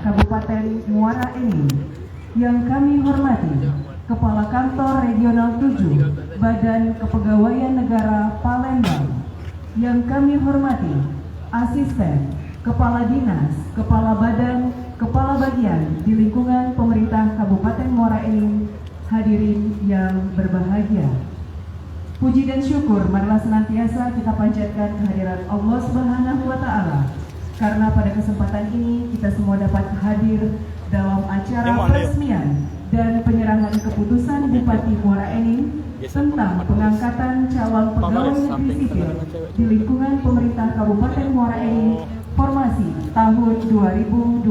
Kabupaten Muara Enim. Yang kami hormati Kepala Kantor Regional 7 Badan Kepegawaian Negara Palembang. Yang kami hormati Asisten, Kepala Dinas, Kepala Badan, Kepala Bagian di lingkungan pemerintah Kabupaten Muara Enim, hadirin yang berbahagia. Puji dan syukur marilah senantiasa kita panjatkan kehadiran Allah Subhanahu wa Ta'ala, karena pada kesempatan ini kita semua dapat hadir dalam acara peresmian dan penyerahan keputusan Bupati Muara Enim tentang pengangkatan calon pegawai negeri sipil di lingkungan pemerintah Kabupaten Muara Enim formasi tahun 2024.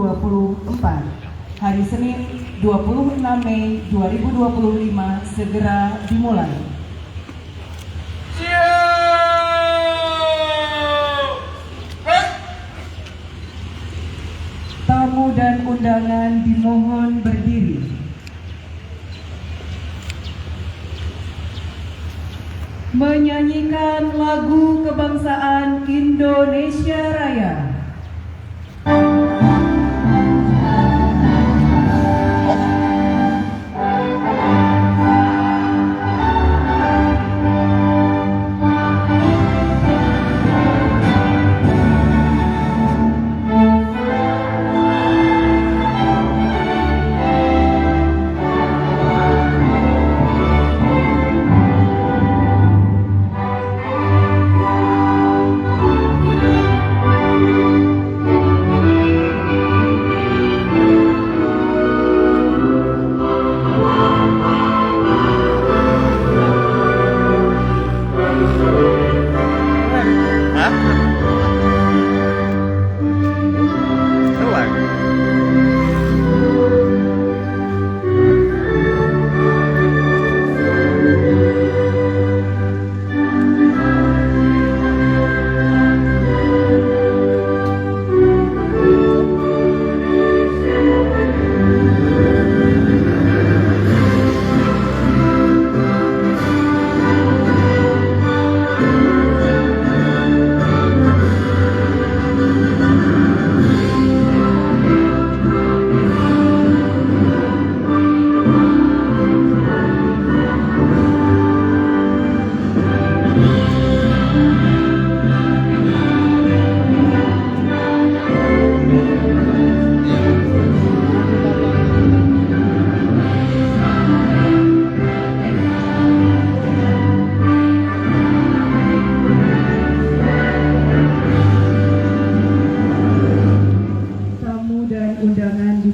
Hari Senin 26 Mei 2025 segera dimulai. Tamu dan undangan dimohon berdiri. Menyanyikan lagu kebangsaan Indonesia Raya.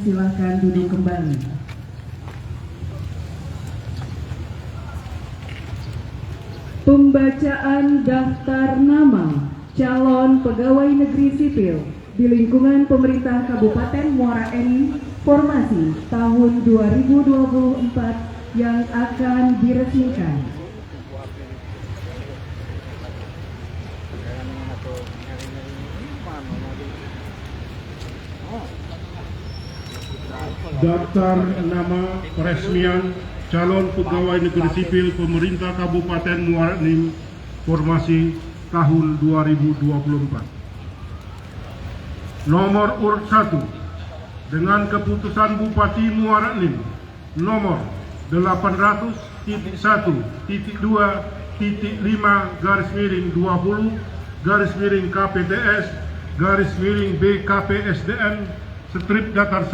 Silakan duduk kembali. Pembacaan daftar nama calon pegawai negeri sipil di lingkungan pemerintah Kabupaten Muara Enim formasi tahun 2024 yang akan diresmikan. Daftar nama peresmian calon pegawai negeri sipil pemerintah Kabupaten Muara Enim formasi tahun 2024. Nomor urut 1 dengan keputusan Bupati Muara Enim nomor 800.1.2/20/BKPTS/BKPSDN strip datar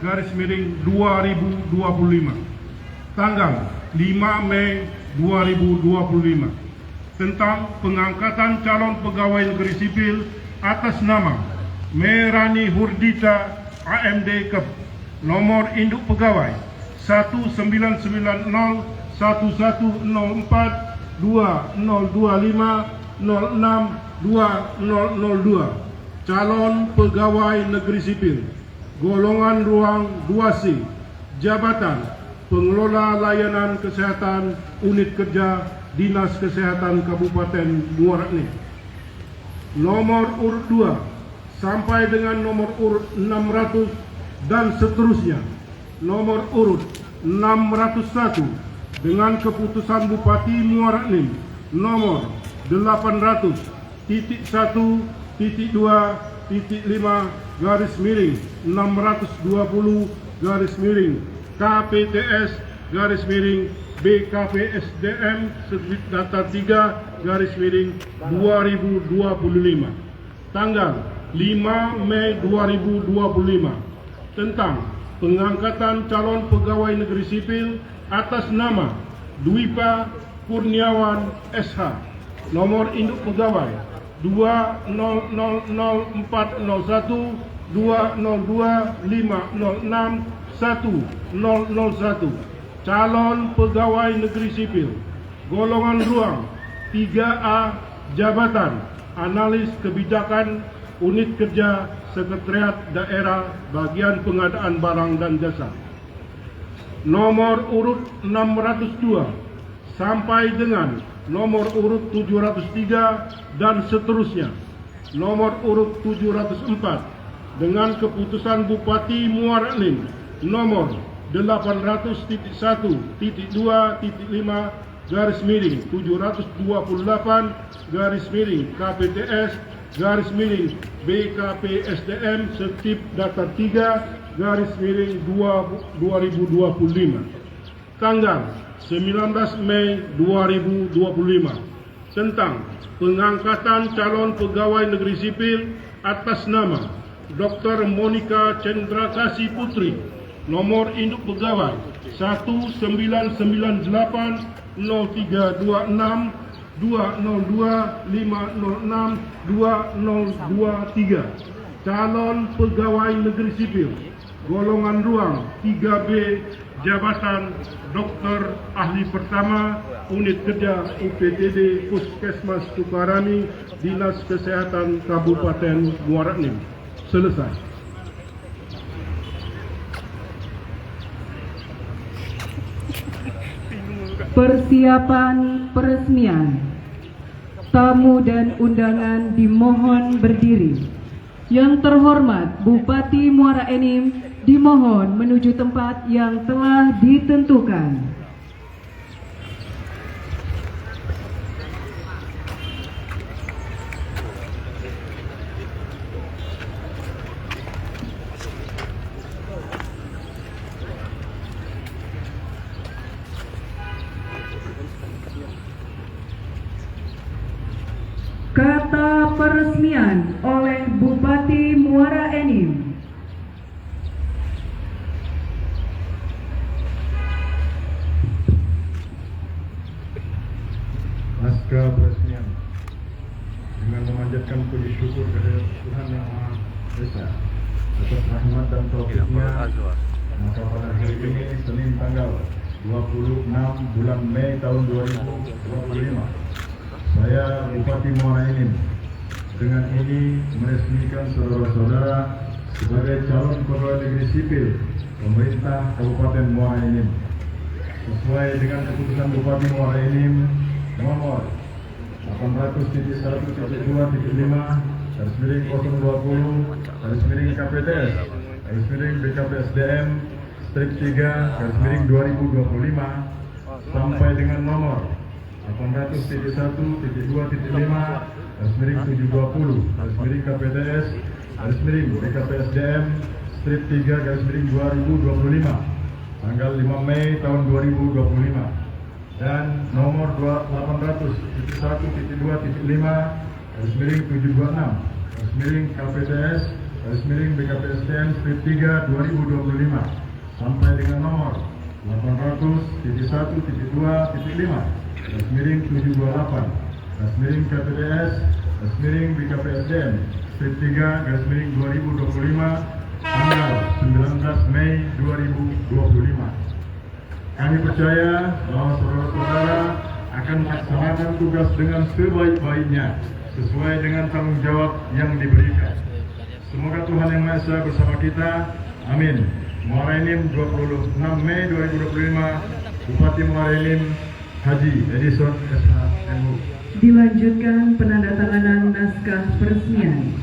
3/2025 tanggal 5 Mei 2025 tentang pengangkatan calon pegawai negeri sipil atas nama Merani Hurdita AMD Kep, nomor induk pegawai 199011042025062002, calon pegawai negeri sipil golongan ruang 2C, jabatan pengelola layanan kesehatan unit kerja Dinas Kesehatan Kabupaten Muara Enim. Nomor urut 2 sampai dengan nomor urut 600 dan seterusnya. Nomor urut 601 dengan keputusan Bupati Muara Enim nomor 800.1.2 BKPSDM Strip Datar 3/2025 tanggal 5 Mei 2025 tentang pengangkatan calon pegawai negeri sipil atas nama Dwipa Kurniawan SH, nomor induk pegawai 2000401 2025061 calon pegawai negeri sipil golongan ruang 3A jabatan analis kebijakan unit kerja sekretariat daerah bagian pengadaan barang dan jasa nomor urut 602 sampai dengan nomor urut 703 dan seterusnya nomor urut 704 dengan keputusan Bupati Muara Enim nomor 800.1.2.8/KPTS/BKPSDM Strip Datar 3/2025 tanggal 19 Mei 2025 tentang pengangkatan calon pegawai negeri sipil atas nama Dr. Monica Cendrakasih Putri, nomor induk pegawai 1998202506203 calon pegawai negeri sipil golongan ruang 3B jabatan Doktor Ahli Pertama Unit Kerja UPTD Puskesmas Sukarami Dinas Kesehatan Kabupaten Muara Enim. Selesai. Persiapan peresmian. Tamu dan undangan dimohon berdiri. Yang terhormat Bupati Muara Enim dimohon menuju tempat yang telah ditentukan. Kata peresmian oleh Bupati Muara Enim. Naskah peresmian dengan memanjatkan puji syukur kehadirat Tuhan Yang Maha Esa atas rahmat dan taufiknya, maka pada hari ini Senin tanggal 26 bulan Mei tahun 2025 saya Bupati Muara Enim dengan ini meresmikan saudara-saudara sebagai calon pegawai negeri sipil pemerintah Kabupaten Muara Enim sesuai dengan keputusan Bupati Muara Enim nomor 800.1.20/KPTS/BKPSDM Strip 3/2025 sampai dengan nomor 800.1.2.5/KPTS/BKPSDM Strip 3/2025 tanggal 5 Mei tahun 2025 dan nomor 800.1.5/726/KPTS/BKPSDM Strip 3/2025 sampai dengan nomor 800.1.2.728/KPTS/BKPSDM Strip 3/2025 tanggal 19 Mei 2025. Kami percaya bahwa saudara-saudara akan melaksanakan tugas dengan sebaik-baiknya sesuai dengan tanggung jawab yang diberikan. Semoga Tuhan Yang Maha Esa bersama kita. Amin. Muara Enim 26 Mei 2025, Bupati Muara Enim Haji Edison SH.MU. Dilanjutkan penandatanganan naskah peresmian.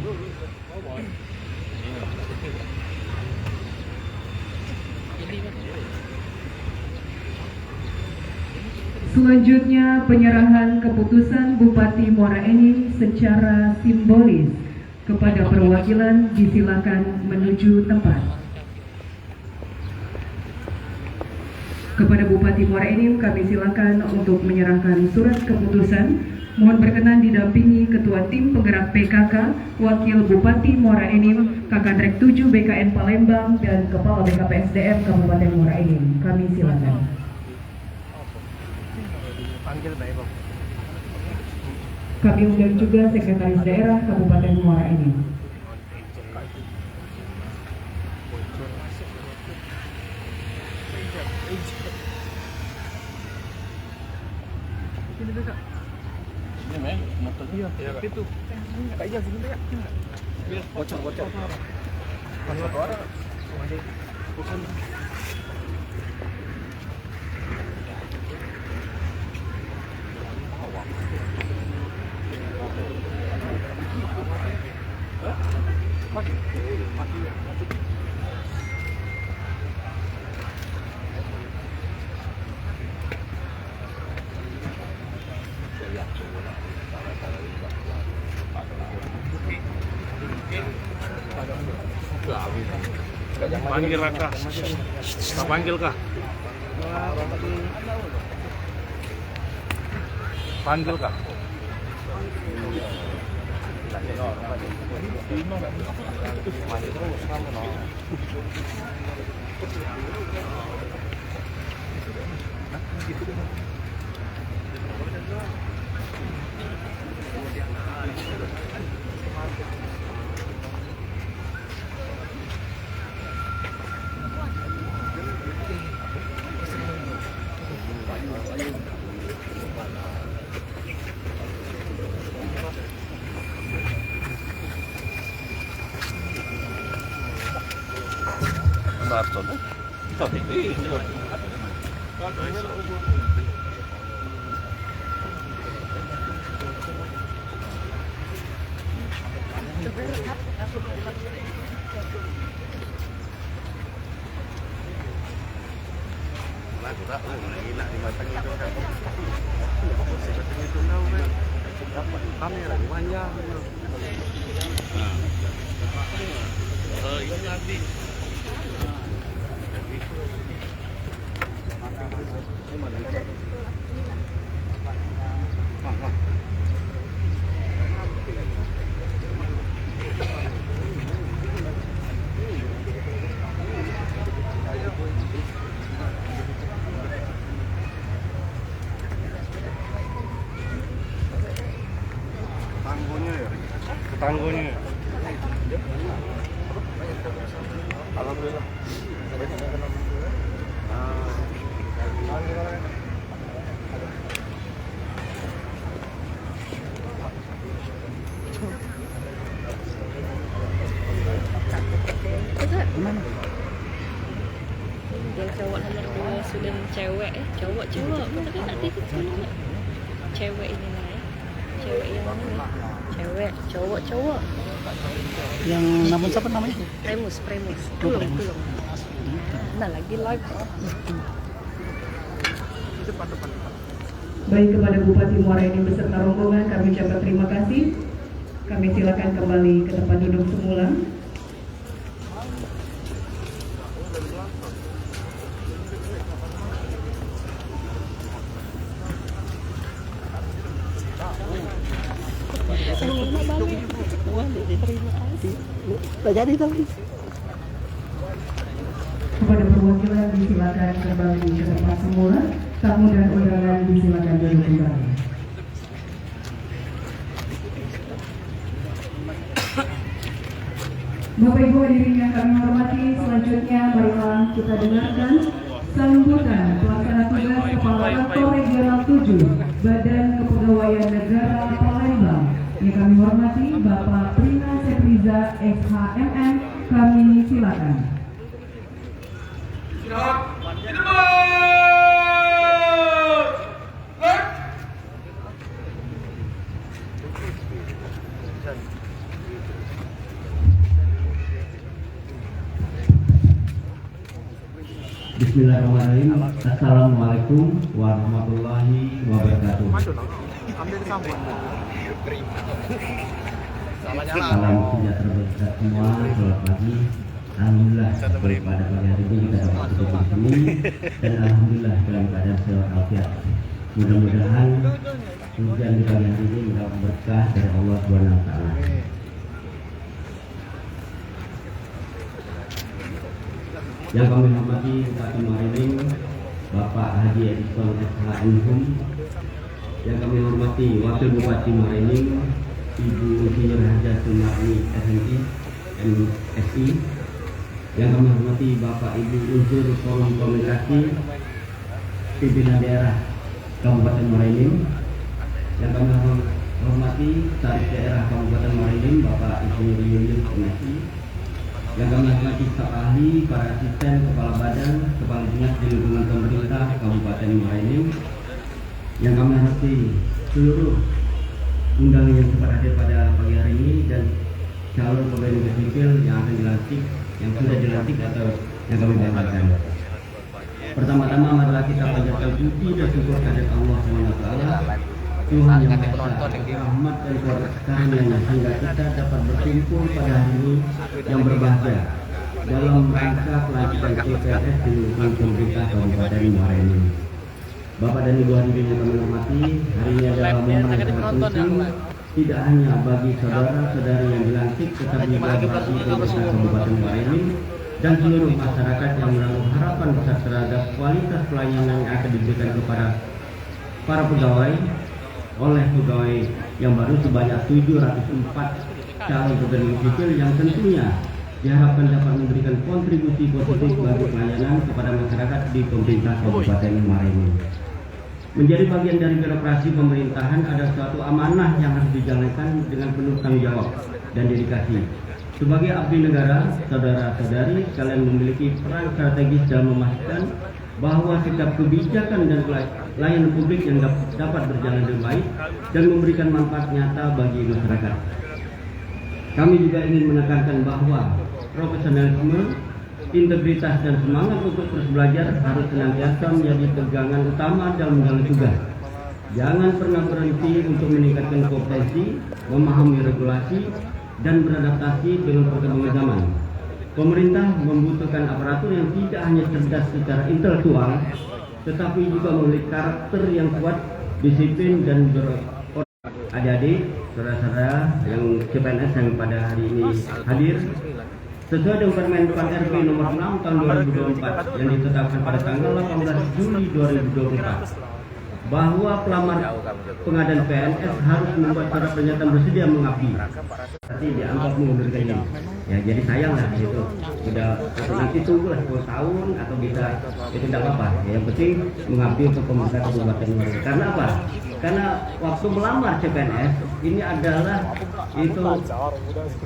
Selanjutnya penyerahan keputusan Bupati Muara Enim secara simbolis Kepada perwakilan disilakan menuju tempat. Kepada Bupati Muara Enim kami silakan untuk menyerahkan surat keputusan. Mohon berkenan didampingi Ketua Tim Penggerak PKK, Wakil Bupati Muara Enim, Kakanrek 7 BKN Palembang, dan Kepala BKPSDM Kabupaten Muara Enim. Kami silakan. Kami undang juga Sekretaris Daerah Kabupaten Muara Enim. Panggil kah? Tak panggil kah? Panggil kah? Tangguhnya. Alhamdulillah. Yang cowok nomor 2 sudah cewek cowok tapi tak tidur dulu. Cewek ini lah ya. Cewek yang mana? Cewek, cowok. Yang namun siapa namanya? Premus. Belum. Nah, lagi live. Baik, kepada Bupati Muara Enim beserta rombongan kami ucapkan terima kasih. Kami silakan kembali ke tempat duduk semula. Tidak jadi tapi. Kepada perwakilan disilakan kembali ke tempat semula. Tamu dan undangan disilakan duduk kembali. Bapak Ibu hadirin yang kami hormati, selanjutnya marilah kita dengarkan sambutan pelaksana tugas Kepala Kantor Regional 7 Badan Kepegawaian Negara Palembang. Yang kami hormati Bapak Prina Sepriza SHMM, kami silakan. Bismillahirrahmanirrahim. Assalamualaikum warahmatullahi wabarakatuh. Salam sejahtera bagi kita semua. Selamat pagi. Alhamdulillah pada pagi hari ini kita dapat berkumpul di sini dan alhamdulillah dalam keadaan sehat walafiat. Mudah-mudahan hujan di pagi hari ini mendapat berkah dari Allah Subhanahu wa taala. Yang kami hormati Bupati Marinim Bapak Haji Edison SHM. Yang kami hormati Wakil Bupati Marinim Ibu Insinyur Haja Sumarni SMI MSI. Yang kami hormati Bapak Ibu unsur Forum Komunikasi Pimpinan Daerah Kabupaten Marinim. Yang kami hormati Sekretaris Daerah Kabupaten Marinim Bapak Insinyur Yuyun MSI. Yang kami hormati staf ahli, para asisten, kepala badan, kepala dinas di lingkungan pemerintah Kabupaten Marinim. Yang kami hormati seluruh undangan yang sempat hadir pada pagi hari ini dan calon pegawai negeri sipil yang akan dilantik, yang sudah dilantik atau yang kami banggakan. Pertama-tama marilah kita panjatkan puji dan syukur kehadirat Allah SWT, Tuhan yang Maha Esa, rahmat dan karunia-Nya sehingga kita dapat berkumpul pada hari ini yang berbahagia dalam rangka pelantikan CPNS di lingkungan pemerintah Kabupaten Marinim. Bapak dan Ibu hadirin yang kami hormati, hari ini adalah momen yang sangat penting tidak hanya bagi saudara-saudari yang dilantik, tetapi juga bagi pemerintah Kabupaten Marinim dan seluruh masyarakat yang menaruh harapan besar terhadap kualitas pelayanan yang akan diberikan kepada para pegawai oleh pegawai yang baru sebanyak 704 calon pegawai sipil yang tentunya diharapkan dapat memberikan kontribusi positif bagi pelayanan kepada masyarakat di pemerintah Kabupaten Marinim. Menjadi bagian dari birokrasi pemerintahan ada suatu amanah yang harus dijalankan dengan penuh tanggung jawab dan dedikasi. Sebagai abdi negara, saudara-saudari kalian memiliki peran strategis dalam memastikan bahwa setiap kebijakan dan layanan publik yang dapat berjalan dengan baik dan memberikan manfaat nyata bagi masyarakat. Kami juga ingin menekankan bahwa profesionalisme, integritas dan semangat untuk terus belajar harus senantiasa menjadi pegangan utama dalam menjalani tugas. Jangan pernah berhenti untuk meningkatkan kompetensi, memahami regulasi, dan beradaptasi dengan perkembangan zaman. Pemerintah membutuhkan aparatur yang tidak hanya cerdas secara intelektual, tetapi juga memiliki karakter yang kuat, disiplin, dan adik-adik, saudara-saudara yang CPNS yang pada hari ini hadir. Sesuai dengan Permen PAN RB nomor 6 tahun 2024 yang ditetapkan pada tanggal 18 Juli 2024 bahwa pelamar pengadaan PNS harus membuat surat pernyataan bersedia mengabdi. Tapi dianggap mengundurkan diri. Ya, jadi sayang lah itu. Sudah nanti tunggulah 10 tahun atau bisa itu tidak apa-apa. Yang penting mengabdi untuk pemerintah Kabupaten Marinim. Karena apa? Karena waktu melamar CPNS ini adalah itu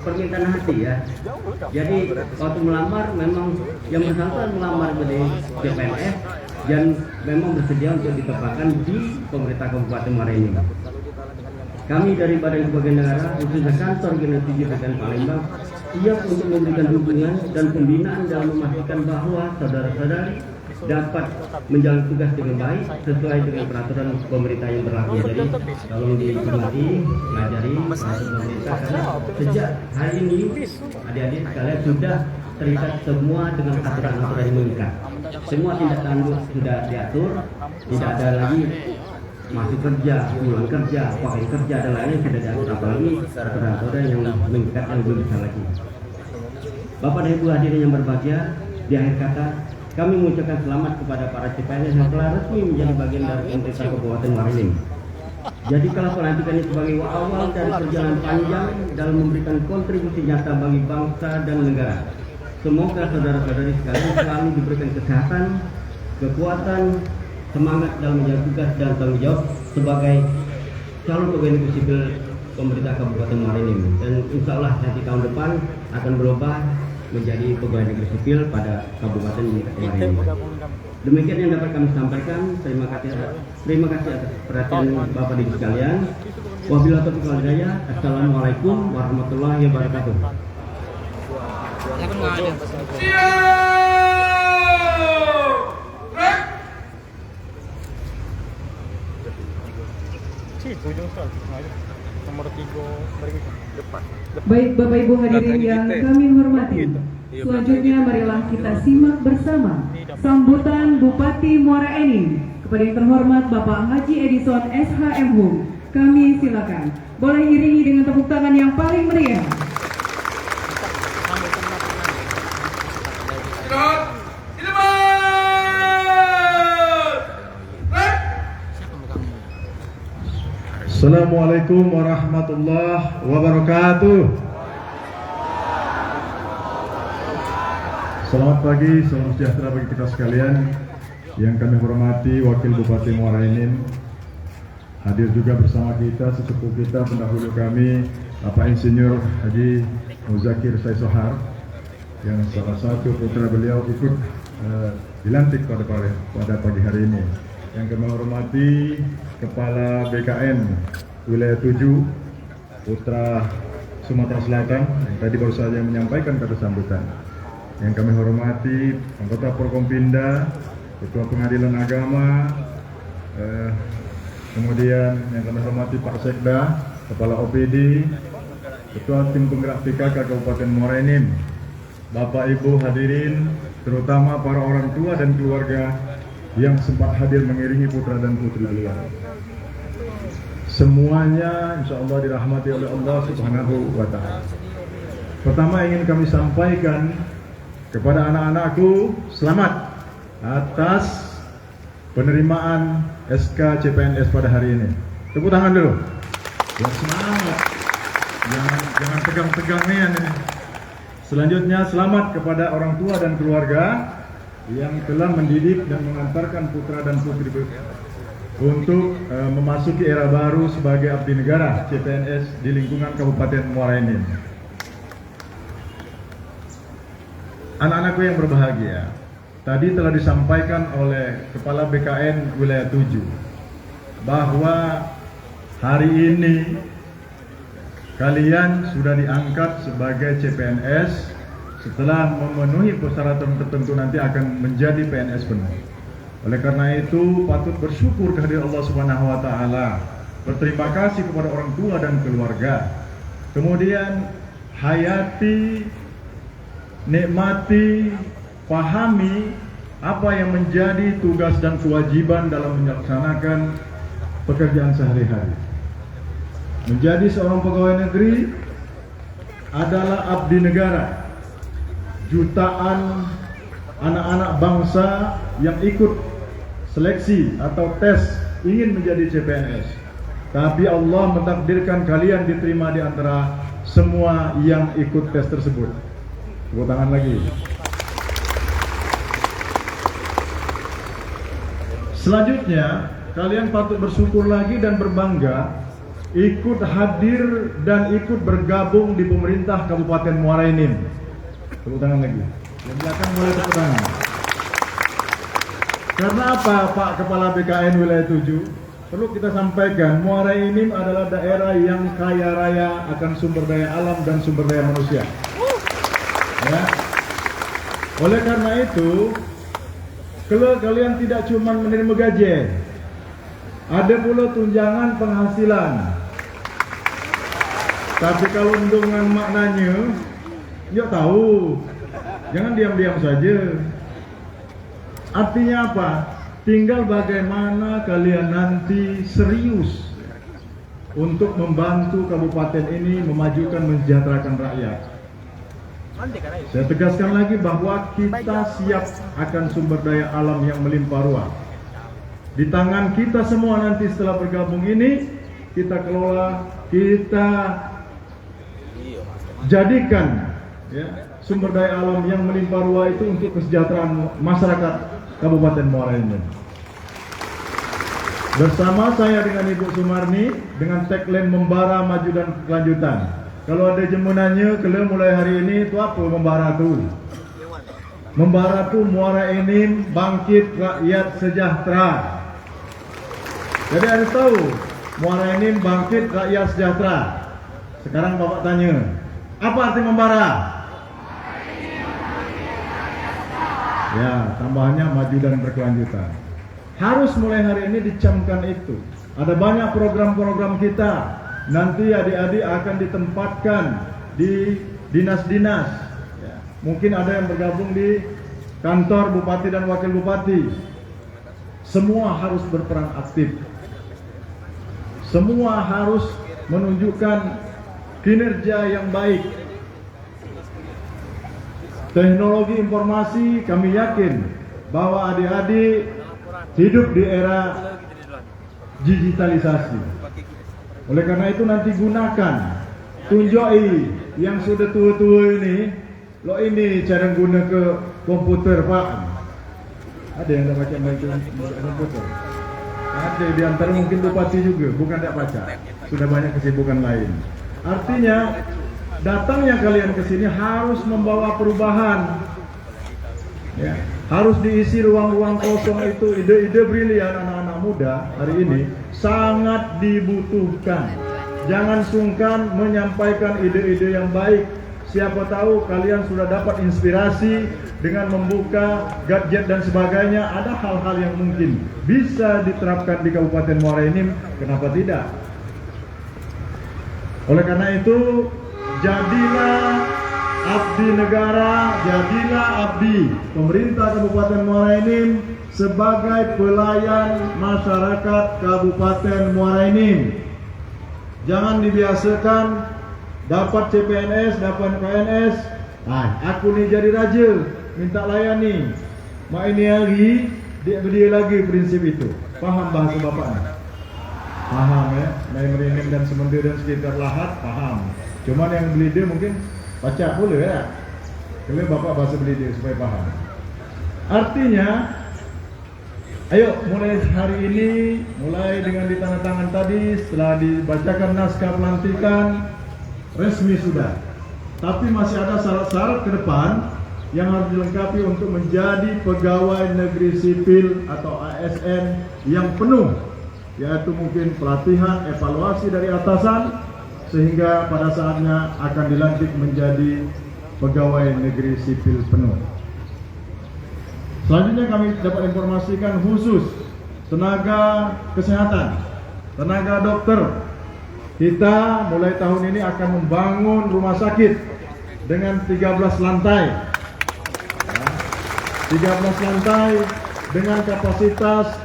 permintaan hati ya. Jadi waktu melamar memang yang bersangkutan melamar menjadi CPNS dan memang bersedia untuk ditempatkan di pemerintah Kabupaten Marinim. Kami dari Badan Kepegawaian Negara khususnya Kantor General PJPKN Palembang siap untuk memberikan dukungan dan pembinaan dalam memastikan bahwa saudara-saudari dapat menjalani tugas dengan baik sesuai dengan peraturan pemerintah yang berlaku. Jadi tolong dicermati, pelajari peraturan pemerintah karena sejak hari ini adik-adik sekalian sudah terikat semua dengan aturan-aturan yang mengikat. Semua tindak tanduk sudah diatur, tidak ada lagi masuk kerja, pulang kerja, pakai kerja dan lainnya sudah diatur, apalagi aturan-aturan yang mengikat yang lebih besar lagi. Bapak dan Ibu hadirin yang berbahagia, di akhir kata kami mengucapkan selamat kepada para CPNS yang telah resmi menjadi bagian dari pemerintah Kabupaten Marinim. Jadi kalau pelantikan ini sebagai awal dari perjalanan panjang dalam memberikan kontribusi nyata bagi bangsa dan negara. Semoga saudara-saudari sekalian selalu diberikan kesehatan, kekuatan, semangat dalam menjalankan tugas dan tanggung jawab sebagai calon pegawai negeri sipil pemerintah Kabupaten Marinim. Dan insya Allah nanti tahun depan akan berubah menjadi pegawai negeri sipil pada Kabupaten Marinim. Demikian yang dapat kami sampaikan. Terima kasih atas perhatian Bapak Ibu sekalian. Wabillahi taufiq wal hidayah. Assalamualaikum warahmatullahi wabarakatuh. Siap. nomor 3 depan. Baik Bapak Ibu hadirin yang kami hormati, selanjutnya marilah kita simak bersama sambutan Bupati Muara Enim kepada yang terhormat Bapak Haji Edison SHM Hum. Kami silakan. Boleh iringi dengan tepuk tangan yang paling meriah. Assalamualaikum warahmatullahi wabarakatuh. Selamat pagi, salam sejahtera bagi kita sekalian. Yang kami hormati Wakil Bupati Muara Enim, hadir juga bersama kita sesepuh kita pendahulu kami Bapak Insinyur Haji Muzakir Saisohar, yang salah satu putra beliau ikut dilantik pada pagi hari ini. Yang kami hormati Kepala BKN Wilayah 7 Putra Sumatera Selatan yang tadi baru saja menyampaikan kata sambutan. Yang kami hormati anggota Forkompinda, Ketua Pengadilan Agama, kemudian yang kami hormati Pak Sekda, Kepala OPD, Ketua Tim Penggerak PKK Kabupaten Muara Enim, Bapak Ibu hadirin, terutama para orang tua dan keluarga yang sempat hadir mengiringi putra dan putri beliau. Semuanya insya Allah dirahmati oleh Allah Subhanahu wa Ta'ala. Pertama ingin kami sampaikan kepada anak-anakku, selamat atas penerimaan SK CPNS pada hari ini. Tepuk tangan dulu. Ya, semangat. Jangan tegang-tegang nih. Selanjutnya selamat kepada orang tua dan keluarga yang telah mendidik dan mengantarkan putra dan putri untuk memasuki era baru sebagai abdi negara CPNS di lingkungan Kabupaten Muara Enim. Anak-anakku yang berbahagia, tadi telah disampaikan oleh Kepala BKN Wilayah 7 bahwa hari ini kalian sudah diangkat sebagai CPNS. Setelah memenuhi persyaratan tertentu nanti akan menjadi PNS penuh. Oleh karena itu patut bersyukur kehadiran Allah Subhanahu wa Ta'ala. Berterima kasih kepada orang tua dan keluarga. Kemudian hayati, nikmati, pahami apa yang menjadi tugas dan kewajiban dalam melaksanakan pekerjaan sehari-hari. Menjadi seorang pegawai negeri adalah abdi negara. Jutaan anak-anak bangsa yang ikut seleksi atau tes ingin menjadi CPNS, tapi Allah mentakdirkan kalian diterima di antara semua yang ikut tes tersebut. Tepuk tangan lagi. Selanjutnya kalian patut bersyukur lagi dan berbangga ikut hadir dan ikut bergabung di pemerintah Kabupaten Muara Enim. Tepuk tangan lagi. Yang belakang mulai tepuk tangan. Karena apa Pak Kepala BKN Wilayah 7? Perlu kita sampaikan, Muara Enim adalah daerah yang kaya raya akan sumber daya alam dan sumber daya manusia. Ya. Oleh karena itu, kalau kalian tidak cuma menerima gaji, ada pula tunjangan penghasilan. Tapi kalau dengan maknanya, yuk tahu, jangan diam-diam saja. Artinya apa? Tinggal bagaimana kalian nanti serius untuk membantu kabupaten ini memajukan, mensejahterakan rakyat. Saya tegaskan lagi bahwa kita siap akan sumber daya alam yang melimpah ruah. Di tangan kita semua nanti setelah bergabung ini, kita kelola, kita jadikan ya, sumber daya alam yang melimpah ruah itu untuk kesejahteraan masyarakat Kabupaten Muara Enim. Bersama saya dengan Ibu Sumarni dengan tagline membara, maju dan kelanjutan. Kalau ada jemunannya, kalau mulai hari ini itu apa membara tu? Membara tu Muara Enim bangkit rakyat sejahtera. Jadi harus tahu Muara Enim bangkit rakyat sejahtera. Sekarang Bapak tanya, apa arti membara? Ya, tambahannya maju dan berkelanjutan. Harus mulai hari ini dicamkan itu. Ada banyak program-program kita nanti adik-adik akan ditempatkan di dinas-dinas. Ya, mungkin ada yang bergabung di kantor bupati dan wakil bupati. Semua harus berperan aktif. Semua harus menunjukkan kinerja yang baik. Teknologi informasi, kami yakin bahwa adik-adik hidup di era digitalisasi. Oleh karena itu nanti gunakan, tunjui yang sudah tua-tua ini, lo ini cara guna ke komputer Pak. Ada yang tak baca komputer? Ada di antara mungkin bupati juga, bukan tak baca. Sudah banyak kesibukan lain. Artinya datangnya kalian ke sini harus membawa perubahan. Ya, harus diisi ruang-ruang kosong itu. Ide-ide brilian anak-anak muda hari ini sangat dibutuhkan. Jangan sungkan menyampaikan ide-ide yang baik. Siapa tahu kalian sudah dapat inspirasi dengan membuka gadget dan sebagainya. Ada hal-hal yang mungkin bisa diterapkan di Kabupaten Muara Enim. Kenapa tidak? Oleh karena itu, jadilah abdi negara, jadilah abdi pemerintah Kabupaten Muara Enim sebagai pelayan masyarakat Kabupaten Muara Enim. Jangan dibiasakan dapat CPNS, dapat PNS. Aku nih jadi raja, minta layani. Mak ini hari dia lagi prinsip itu. Paham bahasa bapaknya? Paham ya, Naim Rinim dan Semender dan sekitar Lahat paham. Cuman yang beli dia mungkin baca boleh ya. Kalau bapak bahasa beli dia supaya paham. Artinya, ayo mulai hari ini, mulai dengan ditandatangan tadi, setelah dibacakan naskah pelantikan, resmi sudah. Tapi masih ada syarat-syarat ke depan yang harus dilengkapi untuk menjadi pegawai negeri sipil atau ASN yang penuh. Yaitu mungkin pelatihan, evaluasi dari atasan, sehingga pada saatnya akan dilantik menjadi pegawai negeri sipil penuh. Selanjutnya kami dapat informasikan khusus tenaga kesehatan, tenaga dokter. Kita mulai tahun ini akan membangun rumah sakit dengan 13 lantai. 13 lantai dengan kapasitas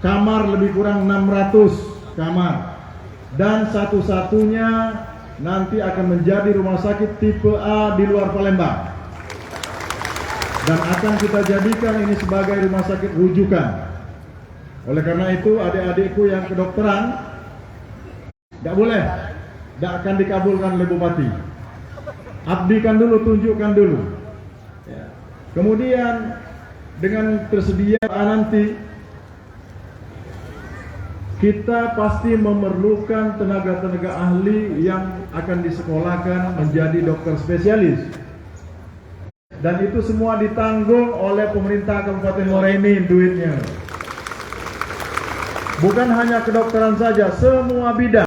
kamar lebih kurang 600 kamar, dan satu-satunya nanti akan menjadi rumah sakit tipe A di luar Palembang, dan akan kita jadikan ini sebagai rumah sakit rujukan. Oleh karena itu adik-adikku yang kedokteran tidak boleh, tidak akan dikabulkan oleh bupati. Abdikan dulu, tunjukkan dulu ya. Kemudian dengan tersedia nanti kita pasti memerlukan tenaga-tenaga ahli yang akan disekolahkan menjadi dokter spesialis. Dan itu semua ditanggung oleh pemerintah Kabupaten Muara Enim duitnya. Bukan hanya kedokteran saja, semua bidang.